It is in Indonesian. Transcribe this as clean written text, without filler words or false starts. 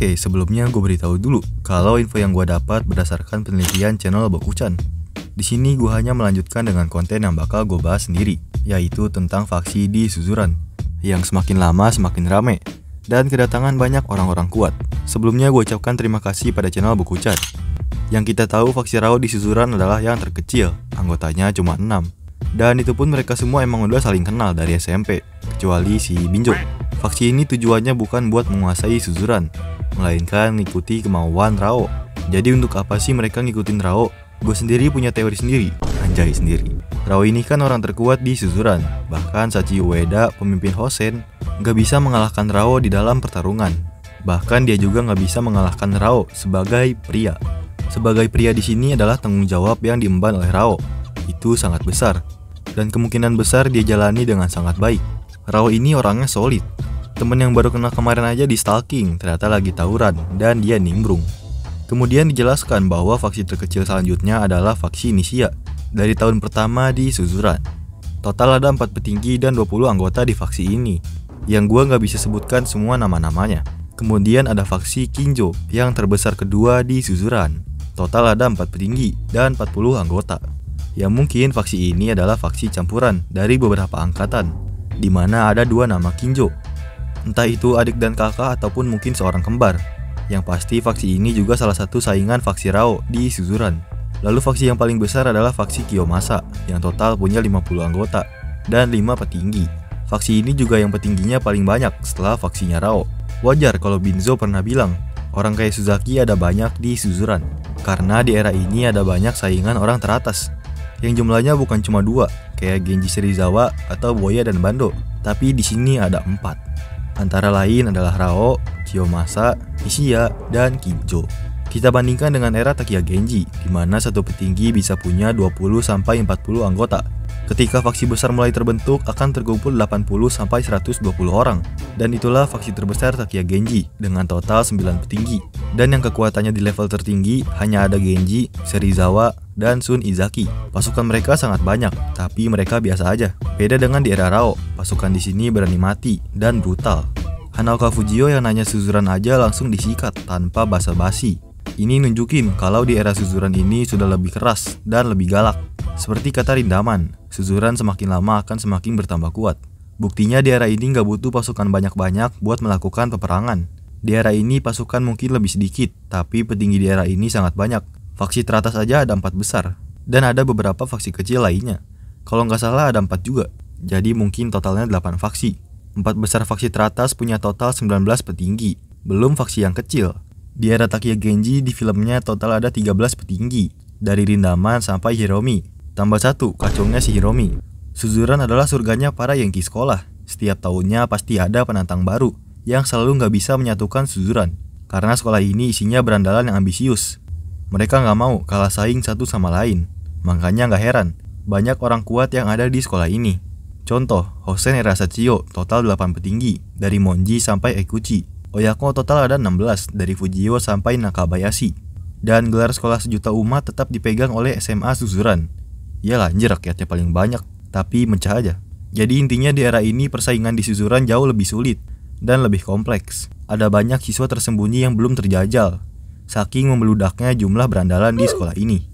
Oke, sebelumnya gue beritahu dulu kalau info yang gue dapat berdasarkan penelitian channel Bokuchan. Di sini gue hanya melanjutkan dengan konten yang bakal gue bahas sendiri, yaitu tentang faksi di Suzuran yang semakin lama semakin rame dan kedatangan banyak orang-orang kuat. Sebelumnya gue ucapkan terima kasih pada channel Bokuchan. Yang kita tahu faksi Rao di Suzuran adalah yang terkecil, anggotanya cuma 6. Dan itu pun mereka semua emang udah saling kenal dari SMP, kecuali si Binjo. Faksi ini tujuannya bukan buat menguasai Suzuran, melainkan ngikuti kemauan Rao. Jadi untuk apa sih mereka ngikutin Rao? Gue sendiri punya teori sendiri, anjay sendiri. Rao ini kan orang terkuat di Suzuran. Bahkan Sachi Ueda, pemimpin Hosen, gak bisa mengalahkan Rao di dalam pertarungan. Bahkan dia juga gak bisa mengalahkan Rao sebagai pria. Sebagai pria di sini adalah tanggung jawab yang diemban oleh Rao. Itu sangat besar. Dan kemungkinan besar dia jalani dengan sangat baik. Rao ini orangnya solid. Temen yang baru kenal kemarin aja di stalking, ternyata lagi tawuran, dan dia nimbrung. Kemudian dijelaskan bahwa faksi terkecil selanjutnya adalah faksi Nishia dari tahun pertama di Suzuran. Total ada 4 petinggi dan 20 anggota di faksi ini, yang gua nggak bisa sebutkan semua nama-namanya. Kemudian ada faksi Kinjo yang terbesar kedua di Suzuran. Total ada 4 petinggi dan 40 anggota. Yang mungkin faksi ini adalah faksi campuran dari beberapa angkatan, di mana ada 2 nama Kinjo. Entah itu adik dan kakak ataupun mungkin seorang kembar. Yang pasti faksi ini juga salah satu saingan faksi Rao di Suzuran. Lalu faksi yang paling besar adalah faksi Kiyomasa yang total punya 50 anggota dan 5 petinggi. Faksi ini juga yang petingginya paling banyak setelah faksinya Rao. Wajar kalau Binzo pernah bilang, orang kayak Suzaki ada banyak di Suzuran. Karena di era ini ada banyak saingan orang teratas. Yang jumlahnya bukan cuma 2, kayak Genji Serizawa atau Boya dan Bando, tapi di sini ada 4. Antara lain adalah Rao, Kiyomasa, Nishia, dan Kinjo. Kita bandingkan dengan era Takia Genji, di mana satu petinggi bisa punya 20-40 anggota. Ketika faksi besar mulai terbentuk, akan terkumpul 80-120 orang. Dan itulah faksi terbesar Takia Genji, dengan total 9 petinggi. Dan yang kekuatannya di level tertinggi, hanya ada Genji, Serizawa, dan Sun Izaki. Pasukan mereka sangat banyak, tapi mereka biasa aja. Beda dengan di era Rao, pasukan di sini berani mati dan brutal. Hanaoka Fujio yang nanya Suzuran aja langsung disikat tanpa basa-basi. Ini nunjukin kalau di era Suzuran ini sudah lebih keras dan lebih galak. Seperti kata Rindaman, Suzuran semakin lama akan semakin bertambah kuat. Buktinya di era ini nggak butuh pasukan banyak-banyak buat melakukan peperangan. Di era ini pasukan mungkin lebih sedikit, tapi petinggi di era ini sangat banyak. Faksi teratas aja ada 4 besar, dan ada beberapa faksi kecil lainnya. Kalau nggak salah ada 4 juga, jadi mungkin totalnya 8 faksi. 4 besar faksi teratas punya total 19 petinggi, belum faksi yang kecil. Di era Takia Genji di filmnya total ada 13 petinggi, dari Rindaman sampai Hiromi. Tambah 1, kacungnya si Hiromi. Suzuran adalah surganya para Yankee sekolah. Setiap tahunnya pasti ada penantang baru, yang selalu nggak bisa menyatukan Suzuran. Karena sekolah ini isinya berandalan yang ambisius. Mereka nggak mau kalah saing satu sama lain. Makanya nggak heran, banyak orang kuat yang ada di sekolah ini. Contoh, Hosen era Sachio total 8 petinggi, dari Monji sampai Eikuchi. Oyako total ada 16, dari Fujio sampai Nakabayashi. Dan gelar sekolah sejuta umat tetap dipegang oleh SMA Suzuran. Ya anjir, rakyatnya paling banyak, tapi mencah aja. Jadi intinya di era ini persaingan di Suzuran jauh lebih sulit dan lebih kompleks. Ada banyak siswa tersembunyi yang belum terjajal, saking membeludaknya jumlah berandalan di sekolah ini.